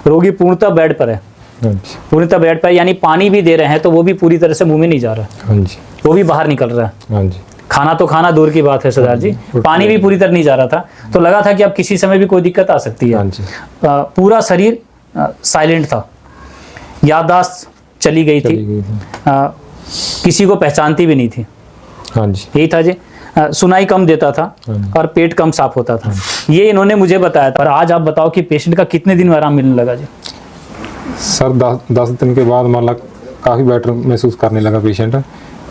रोगी पूर्णतः बेड पर है, पूर्णतः बेड पर, यानी पानी भी दे रहे हैं तो वो भी पूरी तरह से मुंह में नहीं जा रहा है, वो भी बाहर निकल रहा है। खाना तो खाना दूर की बात है सरदार जी, पानी भी पूरी तरह नहीं जा रहा था, तो लगा था कि अब किसी समय भी कोई दिक्कत आ सकती है। पूरा शरीर साइलेंट था, याददाश्त चली गई थी, किसी को पहचानती भी नहीं थी। यही था जी। सुनाई कम देता था और पेट कम साफ होता था, ये इन्होंने मुझे बताया था। और आज आप बताओ कि पेशेंट का कितने दिन में आराम मिलने लगा जी? सर 10 दिन के बाद मतलब काफ़ी बेटर महसूस करने लगा पेशेंट,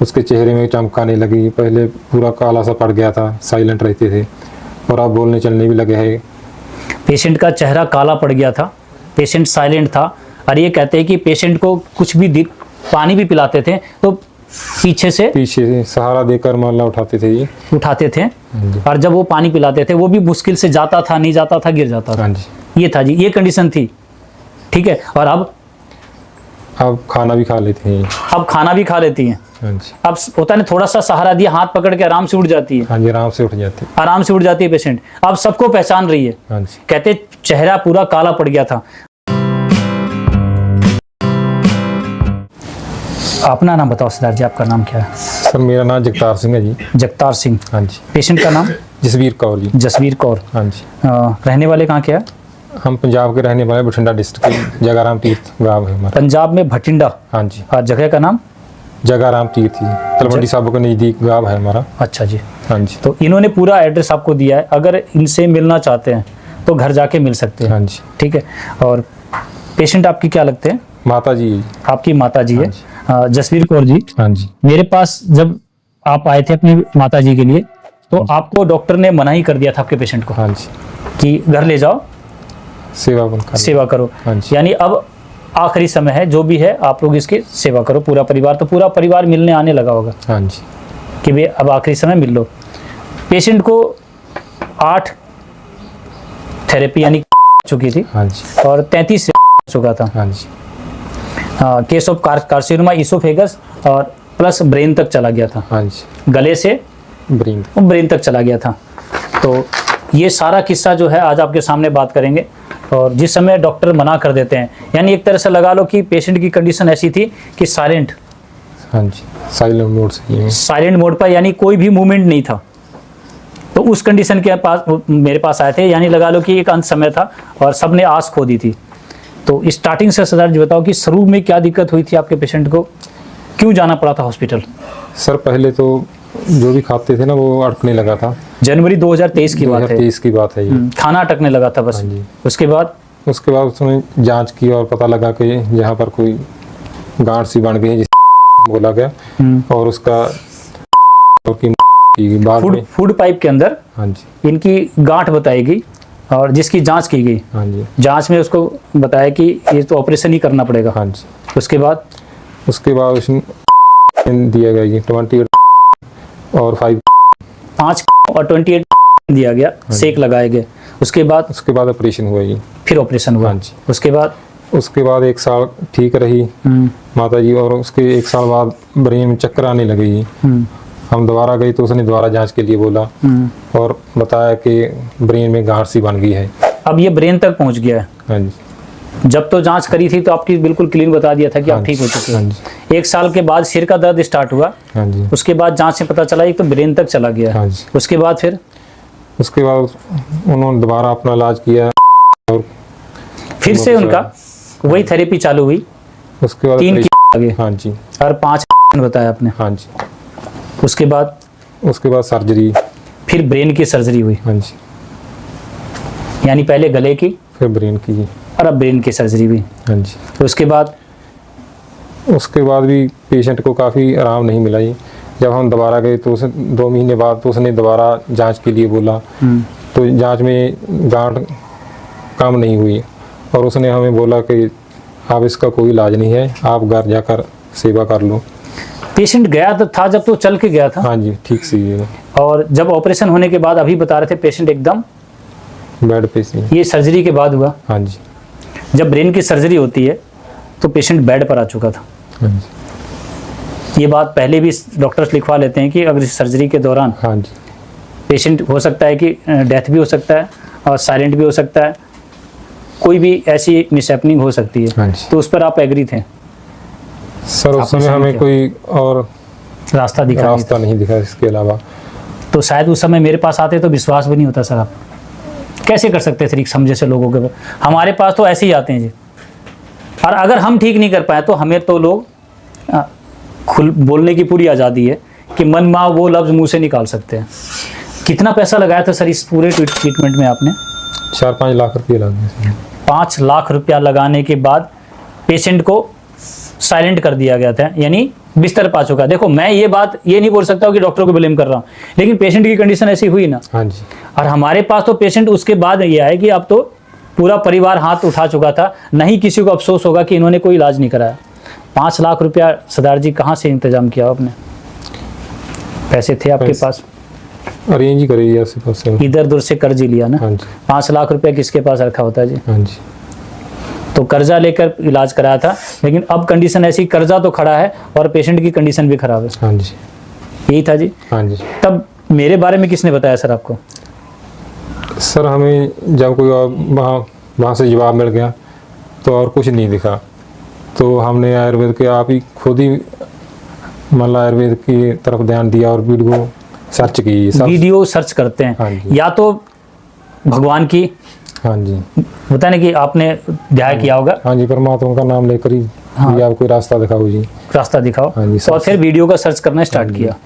उसके चेहरे में चमक आने लगी। पहले पूरा काला सा पड़ गया था, साइलेंट रहते थे, और अब बोलने चलने भी लगे हैं। पेशेंट का चेहरा काला पड़ गया था, पेशेंट साइलेंट था, और ये कहते हैं कि पेशेंट को कुछ भी पानी भी पिलाते थे तो पीछे से सहारा देकर माला उठाते थे, और जब वो पानी पिलाते थे वो भी मुश्किल से जाता था, नहीं जाता था, गिर जाता था। ये था जी, ये कंडीशन थी। ठीक है, और अब खाना भी खा लेते हैं, अब खाना भी खा लेती हैं। अब होता है थोड़ा सा सहारा दिया, हाथ पकड़ के आराम से उठ जाती है। हाँ जी, आराम से उठ जाती है पेशेंट। अब सबको पहचान रही है। कहते चेहरा पूरा काला पड़ गया था। अपना नाम बताओ सरदार जी, आपका नाम क्या है? सर मेरा नाम जगतार सिंह है जी। जगतार सिंह। हाँ जी। पेशेंट का नाम? जसवीर कौर जी। जसवीर कौर। हाँ जी। रहने वाले कहाँ के हैं? हम पंजाब के रहने वाले, बठिंडा डिस्ट्रिक्ट के जगाराम तीर्थ गाँव है हमारा। पंजाब में भटिंडा? हाँ जी। जगह का नाम? जगाराम तीर्थ जी, तलवंडी साहब के नज़दीक गाँव है हमारा। अच्छा जी। हाँ जी। तो इन्होंने पूरा एड्रेस आपको दिया है, अगर इनसे मिलना चाहते हैं तो घर जाके मिल सकते हैं। हाँ जी। ठीक है। और पेशेंट आपकी क्या लगते हैं? माता जी। आपकी माता जी है? जसवीर कौर जी। हाँ जी। मेरे पास जब आप आए थे अपनी माता जी के लिए, तो आपको डॉक्टर ने मना ही कर दिया था आपके पेशेंट को। हाँ जी। कि घर ले जाओ, सेवा करो। हाँ जी। यानी अब आखिरी समय है, जो भी है आप लोग इसकी सेवा करो, पूरा परिवार। तो पूरा परिवार मिलने आने लगा होगा। हाँ जी। कि भाई अब आखिरी समय मिल लो। पेशेंट को 8 थेरेपी यानी चुकी थी। हाँ जी। और 33 चुका था। हाँ जी। केस ऑफ कार्सिनोमा इसोफेगस और प्लस ब्रेन तक चला गया था। हाँ जी। गले से ब्रेन तक चला गया था। तो ये सारा किस्सा जो है आज आपके सामने बात करेंगे। और जिस समय डॉक्टर मना कर देते हैं, यानी एक तरह से लगा लो कि पेशेंट की कंडीशन ऐसी थी कि साइलेंट। हाँ जी। साइलेंट मोड पर, यानी कोई भी मूवमेंट नहीं था। तो उस कंडीशन के पास मेरे पास आए थे, यानी लगा लो कि एक अंत समय था और सबने आस खो दी थी। तो स्टार्टिंग से सरदार जी बताओ कि शुरू में क्या दिक्कत हुई थी आपके पेशेंट को, क्यों जाना पड़ा था हॉस्पिटल? सर पहले तो जो भी खाते थे ना वो अटकने लगा था। जनवरी 2023 की बात है। 2023 की बात है ये। खाना अटकने लगा था बस। उसके बाद उसने जांच की और पता लगा कि यहाँ पर कोई गांठ सी बन गई है, जिस बोला गया, और उसका फूड पाइप के अंदर हाँ जी इनकी गांठ बताई गई और जिसकी जांच की गई। हाँ जी। जांच में उसको बताया कि ये तो ऑपरेशन ही करना पड़ेगा। हाँ जी। उसके बाद उसने दिया गया 28 और 5 और 28 दिया गया। हाँ सेक लगाए गए। उसके बाद ऑपरेशन हुआ जी। फिर ऑपरेशन हुआ। हाँ जी। उसके बाद 1 साल ठीक रही माता जी, और उसके 1 साल बाद ब्रेन में चक्कर आने लगे जी। हम दोबारा गए तो उसने दोबारा जांच के लिए बोला और बताया कि ब्रेन में गांठ सी बन गई है। अब ये ब्रेन तक पहुंच गया है। हाँ जी। जब तो जांच करी थी तो आपकी बिल्कुल क्लीन बता दिया था कि आप ठीक हो चुके हैं। 1 साल के बाद सिर का दर्द स्टार्ट हुआ। हाँ जी। उसके बाद जांच से पता चला एक तो ब्रेन तक चला गया। हाँ जी। उसके बाद उन्होंने दोबारा अपना इलाज किया और फिर से उनका वही थेरेपी चालू हुई। उसके बाद 3 आगे। हाँ जी। और 5 बताया आपने। हाँ जी। उसके बाद सर्जरी, फिर ब्रेन की सर्जरी हुई। हाँ जी। यानी पहले गले की, फिर ब्रेन की, और अब ब्रेन की सर्जरी हुई। हाँ जी। तो उसके बाद भी पेशेंट को काफ़ी आराम नहीं मिला जी। जब हम दोबारा गए तो 2 महीने बाद तो उसने दोबारा जांच के लिए बोला, तो जांच में गांठ कम नहीं हुई और उसने हमें बोला कि अब इसका कोई इलाज नहीं है, आप घर जाकर सेवा कर लो। पेशेंट गया तो था जब तो चल के गया था। हाँ जी, ठीक सी। और जब ऑपरेशन होने के बाद अभी बता रहे थे पेशेंट एकदम बेड पे सी। ये सर्जरी के बाद हुआ। हाँ जी। जब ब्रेन की सर्जरी होती है तो पेशेंट बेड पर आ चुका था। हाँ जी। ये बात पहले भी डॉक्टर्स लिखवा लेते हैं कि अगर इस सर्जरी के दौरान हाँ जी पेशेंट हो सकता है कि डेथ भी हो सकता है और साइलेंट भी हो सकता है। कोई भी ऐसी मिसहैपनिंग हो सकती हाँ है, जी। तो उस पर आप एग्री थे? सर उस आपने समय सही हमें किया। कोई और रास्ता दिखा नहीं रास्ता नहीं दिखा इसके अलावा। तो शायद उस समय मेरे पास आते तो विश्वास भी नहीं होता सर। आप कैसे कर सकते थे समझे से लोगों के? हमारे पास तो ऐसे ही आते हैं जी। और अगर हम ठीक नहीं कर पाए तो हमें तो लोग खुल बोलने की पूरी आज़ादी है कि मन मा वो लफ्ज़ मुंह से निकाल सकते हैं। कितना पैसा लगाया था सर इस पूरे ट्रीटमेंट में आपने? 4-5 लाख रुपये लगे। 5 लाख रुपया लगाने के बाद पेशेंट को साइलेंट कर दिया गया था, यानी बिस्तर पा चुका। देखो मैं ये बात ये नहीं बोल सकता हूँ कि डॉक्टर को ब्लेम कर रहा हूँ, लेकिन पेशेंट की कंडीशन ऐसी हुई ना। हाँ जी। और हमारे पास तो पेशेंट उसके बाद ये आए कि अब तो पूरा परिवार हाथ उठा चुका था, नहीं किसी को अफसोस होगा कि इन्होंने कोई इलाज नहीं कराया। 5 लाख रुपया सरदार जी कहाँ से इंतजाम किया आपने? पैसे थे आपके पास? अरेंज ही करिए ऐसे पास से। इधर उधर से कर्ज ही लिया ना। हाँ जी। 5 लाख रुपया किसके पास रखा होता है जी? हाँ जी। तो कर्जा लेकर इलाज कराया था, लेकिन अब कंडीशन ऐसी, कर्जा तो खड़ा है और पेशेंट की कंडीशन भी खराब है। हाँ जी। यही था जी। हाँ जी। तब मेरे बारे में किसने बताया सर आपको? सर हमें जब कोई और वहाँ से जवाब मिल गया तो और कुछ नहीं दिखा, तो हमने आयुर्वेद के आप ही खुद ही मतलब आयुर्वेद की तरफ ध्यान दिया और वीडियो सर्च की। वीडियो सर्च करते हाँ हैं जी। या तो भगवान की, हाँ जी। होता है ना कि आपने ध्यान किया होगा, हाँ जी, परमात्मा का नाम लेकर ही हाँ। आप कोई रास्ता दिखाओ जी। रास्ता दिखाओ, हाँ जी, और फिर वीडियो का सर्च करना स्टार्ट हाँ जी। किया।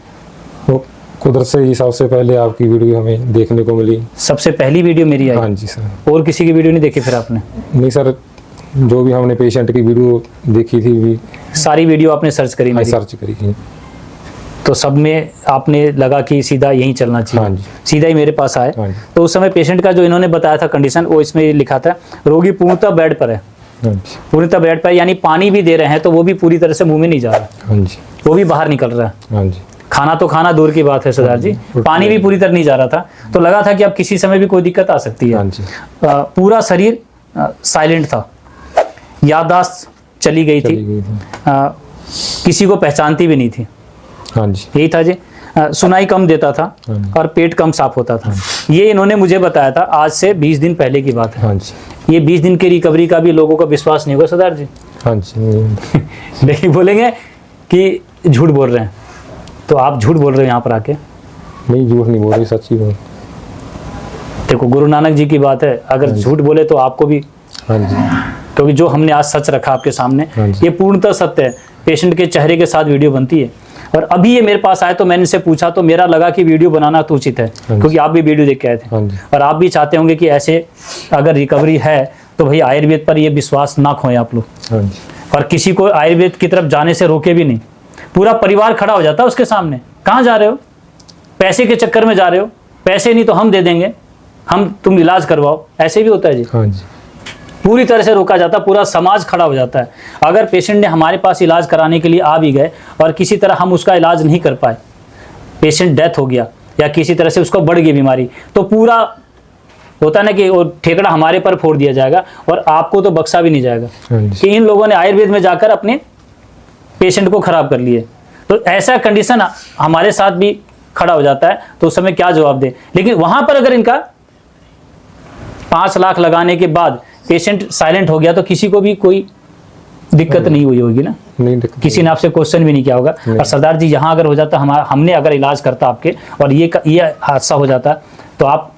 वो कुदरत से ही सबसे पहले आपकी वीडियो हमें देखने को मिली। सबसे पहली वीडियो मेरी हाँ आई? जी सर। और किसी की वीडियो नहीं देखी फिर आपने? नहीं सर, जो भी हमने पेशेंट की वीडियो देखी थी भी सारी वीडियो आपने सर्च करी मेरी? सर्च करी थी। तो सब में आपने लगा कि सीधा यहीं चलना हाँ चाहिए, जी। सीधा ही मेरे पास आए। हाँ जी। तो उस समय पेशेंट का जो इन्होंने बताया था कंडीशन, वो इसमें लिखा था रोगी पूर्णतः बेड पर है। हाँ जी। पूर्णतः बेड पर यानी पानी भी दे रहे हैं तो वो भी पूरी तरह से मुंह में नहीं जा रहा, हाँ जी। वो भी बाहर निकल रहा है। हाँ जी। खाना तो खाना दूर की बात है सरदार जी, पानी भी पूरी तरह नहीं जा रहा था। तो लगा था कि अब किसी समय भी कोई दिक्कत आ सकती है। हाँ जी। पूरा शरीर साइलेंट था, याददाश्त चली गई थी, चली गई थी। किसी को पहचानती भी नहीं थी। हाँ जी। यही था जी। सुनाई कम देता था हाँ जी। और पेट कम साफ होता था। ये इन्होंने मुझे बताया था, आज से 20 दिन पहले की बात है। हाँ जी। ये 20 दिन की रिकवरी का भी लोगों का विश्वास नहीं होगा सरदार जी। हाँ जी। लेकिन बोलेंगे कि झूठ बोल रहे हैं, तो आप झूठ बोल रहे हो यहाँ पर आके। नहीं, झूठ नहीं बोल रही, सच्ची बोल। देखो गुरु नानक जी की बात है, अगर झूठ बोले तो आपको भी, हाँ जी। क्योंकि जो हमने आज सच रखा आपके सामने, हाँ जी। ये पूर्णतः सत्य है। पेशेंट के चेहरे के साथ वीडियो बनती है, और अभी ये मेरे पास आए तो मैंने इनसे पूछा तो मेरा लगा कि वीडियो बनाना तो उचित है, जी। क्योंकि आप भी वीडियो देख के आए थे। हाँ जी। और आप भी चाहते होंगे कि ऐसे अगर रिकवरी है तो भाई आयुर्वेद पर ये विश्वास ना खोएं आप लोग, हाँ जी। और किसी को आयुर्वेद की तरफ जाने से रोके भी नहीं। पूरा परिवार खड़ा हो जाता है उसके सामने, कहाँ जा रहे हो? पैसे के चक्कर में जा रहे हो? पैसे नहीं तो हम दे देंगे, तुम इलाज करवाओ, ऐसे भी होता है जी। हाँ जी। पूरी तरह से रोका जाता है, पूरा समाज खड़ा हो जाता है। अगर पेशेंट ने हमारे पास इलाज कराने के लिए आ भी गए और किसी तरह हम उसका इलाज नहीं कर पाए, पेशेंट डेथ हो गया या किसी तरह से उसको बढ़ गई बीमारी, तो पूरा होता है ना कि वो ठेकड़ा हमारे पर फोड़ दिया जाएगा और आपको तो बख्शा भी नहीं जाएगा हाँ जी। कि इन लोगों ने आयुर्वेद में जाकर अपने पेशेंट को खराब कर लिए। तो ऐसा कंडीशन हमारे साथ भी खड़ा हो जाता है, तो उस समय क्या जवाब दे। लेकिन वहां पर अगर इनका 5 लाख लगाने के बाद पेशेंट साइलेंट हो गया तो किसी को भी कोई दिक्कत नहीं हुई होगी ना, नहीं दिक्कत। किसी ने आपसे क्वेश्चन भी नहीं किया होगा। और सरदार जी यहाँ अगर हो जाता, हमने अगर इलाज करता आपके और ये हादसा हो जाता, तो आप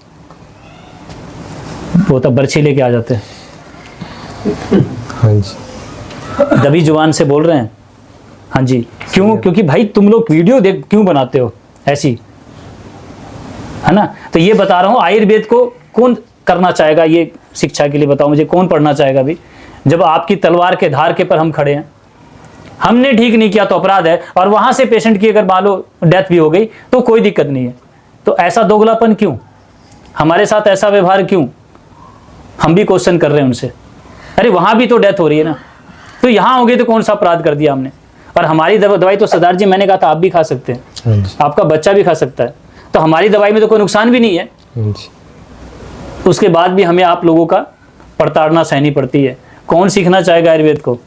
वो तो बर्छी लेके आ जाते। हाँ जी। दबी जुबान से बोल रहे हैं। हाँ जी, क्यों? क्योंकि भाई तुम लोग वीडियो देख क्यों बनाते हो ऐसी, है ना? तो ये बता रहा हूँ, आयुर्वेद को कौन करना चाहेगा? ये शिक्षा के लिए बताओ मुझे, कौन पढ़ना चाहेगा भी, जब आपकी तलवार के धार के पर हम खड़े हैं। हमने ठीक नहीं किया तो अपराध है, और वहां से पेशेंट की अगर मान लो डेथ भी हो गई तो कोई दिक्कत नहीं है। तो ऐसा दोगलापन क्यों? हमारे साथ ऐसा व्यवहार क्यों? हम भी क्वेश्चन कर रहे हैं उनसे। अरे वहां भी तो डेथ हो रही है ना, तो यहाँ हो गई तो कौन सा अपराध कर दिया हमने? और हमारी दवाई तो सरदार जी मैंने कहा था आप भी खा सकते हैं, हाँ जी। आपका बच्चा भी खा सकता है, तो हमारी दवाई में तो कोई नुकसान भी नहीं है। हाँ जी। उसके बाद भी हमें आप लोगों का प्रताड़ना सहनी पड़ती है। कौन सीखना चाहेगा आयुर्वेद को?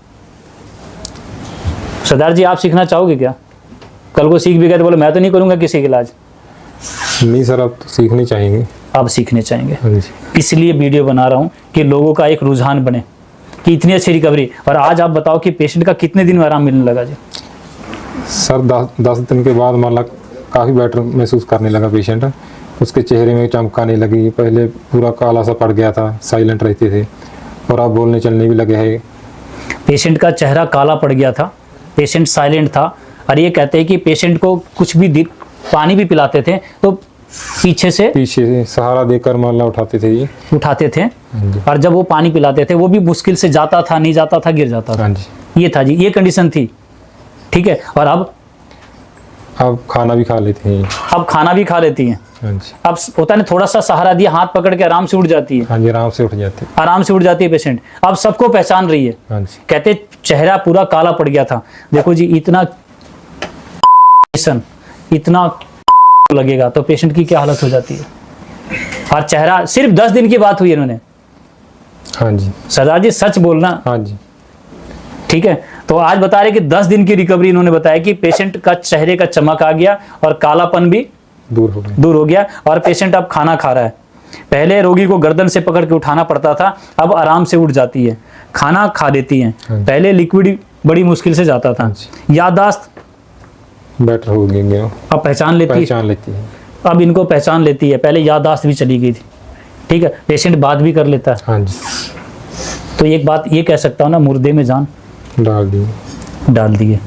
सरदार जी आप सीखना चाहोगे क्या? कल को सीख भी गए तो बोले मैं तो नहीं करूंगा किसी का इलाज। नहीं सर, आप तो सीखनी चाहेंगे। आप सीखने चाहेंगे। हाँ जी। इसलिए वीडियो बना रहा हूँ कि लोगों का एक रुझान बने कि इतनी अच्छी रिकवरी। और आज आप बताओ कि पेशेंट का कितने दिन में आराम मिलने लगा जी? सर 10 दिन के बाद मतलब काफ़ी बेटर महसूस करने लगा पेशेंट। उसके चेहरे में चमक आने लगी। पहले पूरा काला सा पड़ गया था, साइलेंट रहते थे और अब बोलने चलने भी लगे हैं। पेशेंट का चेहरा काला पड़ गया था, पेशेंट साइलेंट था। और ये कहते हैं कि पेशेंट को कुछ भी पानी भी पिलाते थे तो पीछे से सहारा देकर माला उठाते थे ये, उठाते थे। और जब वो पानी पिलाते थे वो भी मुश्किल से जाता था, नहीं जाता था, गिर जाता था। हाँ जी। ये था जी, ये कंडीशन थी। ठीक है। और अब खाना भी खा लेते हैं। अब खाना भी खा लेती हैं। हाँ जी। अब होता है थोड़ा सा सहारा दिया, हाथ पकड़ के आराम से उठ जाती है। हाँ जी, आराम से उठ जाते हैं। आराम से उठ जाती है पेशेंट। अब सबको पहचान रही है। हाँ जी। कहते चेहरा पूरा काला पड़ गया था। देखो जी, इतना लगेगा तो पेशेंट की क्या हालत हो जाती है। और चेहरा सिर्फ 10 दिन की बात हुई इन्होंने। हाँ जी। सरदार जी सच बोलना। हाँ जी। ठीक है। तो आज बता रहे कि 10 दिन की रिकवरी इन्होंने बताया कि पेशेंट का चेहरे का चमक आ गया और कालापन भी दूर हो गया और पेशेंट अब खाना खा रहा है। पहले रोगी को गर्दन से पकड़ के उठाना पड़ता था, अब आराम से उठ जाती है, खाना खा देती है। पहले लिक्विड बड़ी मुश्किल से जाता था। याददाश्त बेटर हो गई, अब पहचान लेती है। अब इनको पहचान लेती है, पहले याददाश्त भी चली गई थी। ठीक है। पेशेंट बात भी कर लेता है। हाँ जी। तो एक बात ये कह सकता हूँ ना, मुर्दे में जान डाल दिए।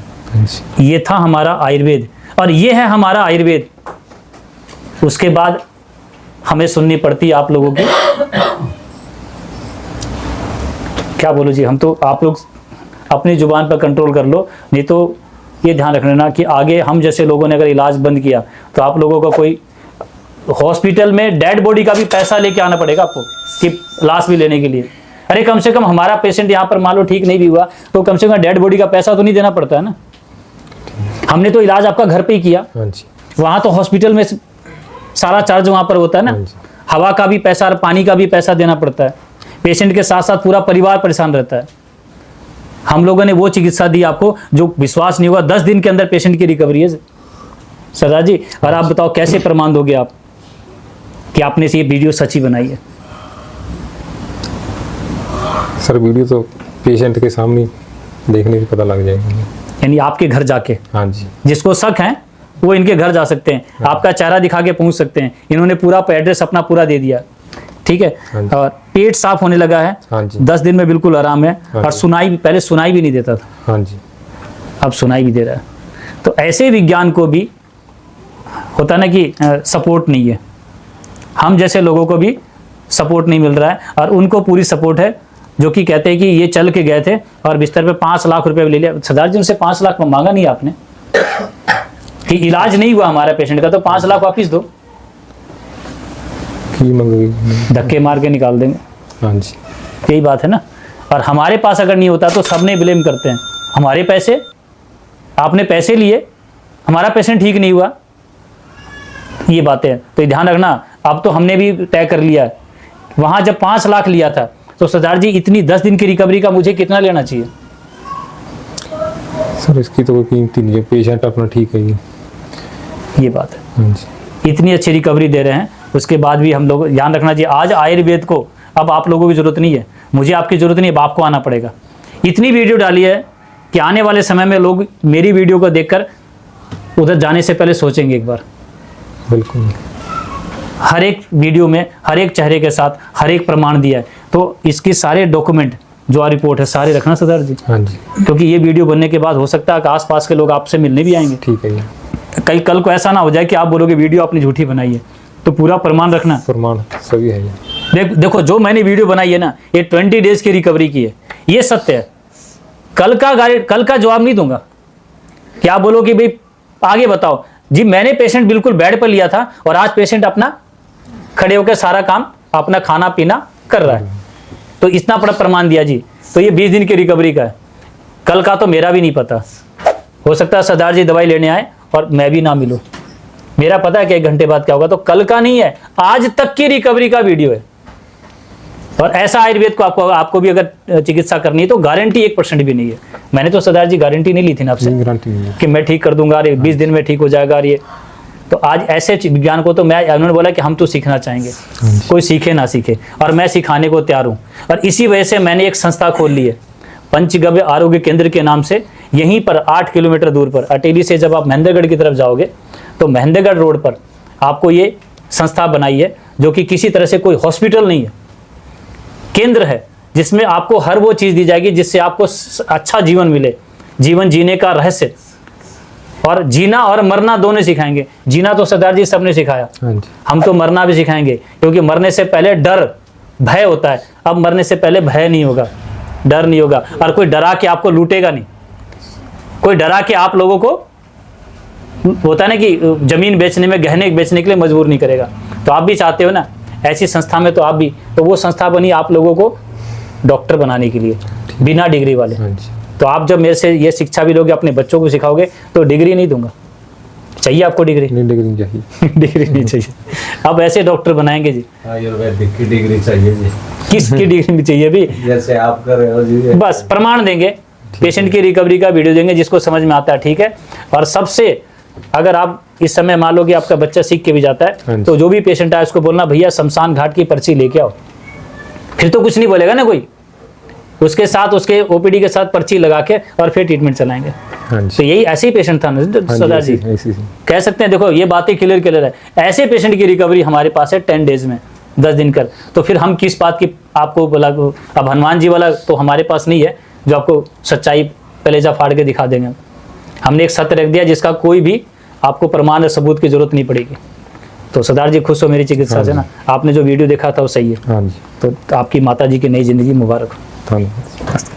ये था हमारा आयुर्वेद और ये है हमारा आयुर्वेद। उसके बाद हमें सुननी पड़ती है आप लोगों की। क्या बोलो जी, हम तो, आप लोग अपनी जुबान पर कंट्रोल कर लो, नहीं तो ये ध्यान रख लेना कि आगे हम जैसे लोगों ने अगर इलाज बंद किया तो आप लोगों का कोई हॉस्पिटल में डेड बॉडी का भी पैसा लेके आना पड़ेगा आपको कि लाश भी लेने के लिए। अरे कम से कम हमारा पेशेंट यहाँ पर मान लो ठीक नहीं भी हुआ तो कम से कम डेड बॉडी का पैसा तो नहीं देना पड़ता है ना। हमने तो इलाज आपका घर पे ही किया, वहाँ तो हॉस्पिटल में सारा चार्ज वहाँ पर होता है ना। हवा का भी पैसा और पानी का भी पैसा देना पड़ता है। पेशेंट के साथ साथ पूरा परिवार परेशान रहता है। हम लोगों ने वो चिकित्सा दी आपको जो विश्वास नहीं हुआ। 10 दिन के अंदर पेशेंट की रिकवरी है सरदार जी। और आप बताओ कैसे प्रमाण दोगे आप कि आपने ये वीडियो सच्ची बनाई है? सर वीडियो तो पेशेंट के सामने देखने से पता लग जाएगा, यानी आपके घर जाके। हाँ जी। जिसको शक है वो इनके घर जा सकते हैं। हाँ। आपका चेहरा दिखा के पहुंच सकते हैं। इन्होंने पूरा एड्रेस अपना पूरा दे दिया। ठीक है। हाँ। और पेट साफ होने लगा है। हाँ जी। 10 दिन में बिल्कुल आराम है। हाँ। और पहले सुनाई भी नहीं देता था। हाँ जी। अब सुनाई भी दे रहा है। तो ऐसे विज्ञान को भी होता ना कि सपोर्ट नहीं है। हम जैसे लोगों को भी सपोर्ट नहीं मिल रहा है और उनको पूरी सपोर्ट है, जो कि कहते हैं कि ये चल के गए थे और बिस्तर पे 5 लाख रुपए ले लिया। सरदार जी उनसे 5 लाख मांगा नहीं आपने कि इलाज नहीं हुआ हमारा पेशेंट का तो 5 लाख वापिस दो, धक्के मार के निकाल देंगे। हाँ जी। यही बात है ना। और हमारे पास अगर नहीं होता तो सबने ब्लेम करते हैं, हमारे पैसे, आपने पैसे लिए, हमारा पेशेंट ठीक नहीं हुआ। ये बातें तो ध्यान रखना। अब तो हमने भी तय कर लिया, वहां जब 5 लाख लिया था तो सरदार जी इतनी 10 दिन की रिकवरी का मुझे कितना लेना चाहिए? सर इसकी तो कोई कीमत नहीं है, पेशेंट अपना ठीक है। ये बात है। इतनी अच्छी रिकवरी दे रहे हैं, उसके बाद भी हम लोग ध्यान रखना चाहिए। आज आयुर्वेद को अब आप लोगों की जरूरत नहीं है, मुझे आपकी जरूरत नहीं है, अब आपको आना पड़ेगा। इतनी वीडियो डाली है कि आने वाले समय में लोग मेरी वीडियो को देखकर उधर जाने से पहले सोचेंगे एक बार। बिल्कुल। हर एक वीडियो में हर एक चेहरे के साथ हर एक प्रमाण दिया है, तो इसके सारे डॉक्यूमेंट जो रिपोर्ट है सारे रखना सरदार जी। हाँ जी। क्योंकि ये वीडियो बनने के बाद हो सकता है कि आसपास के लोग आपसे मिलने भी आएंगे। ठीक है। कई कल को ऐसा ना हो जाए कि आप बोलोगे वीडियो आपने झूठी बनाई है, तो पूरा प्रमाण रखना। प्रमाण सभी है। देखो जो मैंने वीडियो बनाई है ना, ये 20 डेज की रिकवरी की है, ये सत्य है। कल का जवाब नहीं दूंगा। क्या बोलोगे भाई आगे बताओ जी, मैंने पेशेंट बिल्कुल बेड पर लिया था और आज पेशेंट अपना खड़े होकर सारा काम, अपना खाना पीना कर रहा है, तो इतना बड़ा प्रमाण दिया जी। तो ये 20 दिन की रिकवरी का है। कल का तो मेरा भी नहीं पता, हो सकता है सरदार जी दवाई लेने आए और मैं भी ना मिलूं। मेरा पता है कि 1 घंटे बाद क्या होगा, तो कल का नहीं है, आज तक की रिकवरी का वीडियो है। और ऐसा आयुर्वेद को आपको भी अगर चिकित्सा करनी है तो गारंटी 1% भी नहीं है। मैंने तो सरदार जी गारंटी नहीं ली थी ना आपसे कि मैं ठीक कर दूंगा, 20 दिन में ठीक हो जाएगा। ये तो आज ऐसे विज्ञान को तो मैं, उन्होंने बोला कि हम तो सीखना चाहेंगे, कोई सीखे ना सीखे, और मैं सिखाने को तैयार हूँ। और इसी वजह से मैंने एक संस्था खोल ली है पंचगव्य आरोग्य केंद्र के नाम से। यहीं पर 8 किलोमीटर दूर पर अटेली से जब आप महेंद्रगढ़ की तरफ जाओगे तो महेंद्रगढ़ रोड पर आपको ये संस्था बनाई है, जो कि किसी तरह से कोई हॉस्पिटल नहीं है, केंद्र है, जिसमें आपको हर वो चीज़ दी जाएगी जिससे आपको अच्छा जीवन मिले, जीवन जीने का रहस्य। और जीना और मरना दोनों सिखाएंगे। जीना तो सरदार जी सबने सिखाया, हम तो मरना भी सिखाएंगे, क्योंकि मरने से पहले डर भय होता है, अब मरने से पहले भय नहीं होगा, डर नहीं होगा, और कोई डरा के आपको लूटेगा नहीं, कोई डरा के आप लोगों को, होता है ना कि जमीन बेचने में, गहने बेचने के लिए मजबूर नहीं करेगा। तो आप भी चाहते हो ना ऐसी संस्था में, तो आप भी, तो वो संस्था बनी आप लोगों को डॉक्टर बनाने के लिए, बिना डिग्री वाले। तो आप जब मेरे से ये शिक्षा भी लोगे, अपने बच्चों को सिखाओगे, तो डिग्री नहीं दूंगा। चाहिए आपको डिग्री? नहीं, डिग्री नहीं चाहिए। डिग्री नहीं चाहिए। अब ऐसे डॉक्टर बनाएंगे जी। आयुर्वेदिक की डिग्री चाहिए जी। किसकी डिग्री नहीं चाहिए भी? जैसे आप कर रहे हो जी। बस प्रमाण देंगे, पेशेंट की रिकवरी का वीडियो देंगे, जिसको समझ में आता है, ठीक है। और सबसे, अगर आप इस समय मान लो कि आपका बच्चा सीख के भी जाता है, तो जो भी पेशेंट आए उसको बोलना, भैया शमशान घाट की पर्ची लेके आओ। फिर तो कुछ नहीं बोलेगा ना कोई, उसके साथ, उसके ओपीडी के साथ पर्ची लगा के और फिर ट्रीटमेंट चलाएंगे। तो यही ऐसे ही पेशेंट था ना सरदार जी, कह सकते हैं। देखो ये बातें क्लियर है। ऐसे पेशेंट की रिकवरी हमारे पास है 10 डेज में, 10 दिन कर। तो फिर हम किस बात की आपको बोला? अब हनुमान जी वाला तो हमारे पास नहीं है जो आपको सच्चाई कलेजा फाड़ के दिखा देंगे। हमने एक सत्य रख दिया जिसका कोई भी आपको प्रमाण और सबूत की जरूरत नहीं पड़ेगी। तो सरदार जी खुश हो मेरी चिकित्सा से ना? आपने जो वीडियो देखा था वो सही है। तो आपकी माता जी की नई जिंदगी मुबारक हो। धन्यवाद।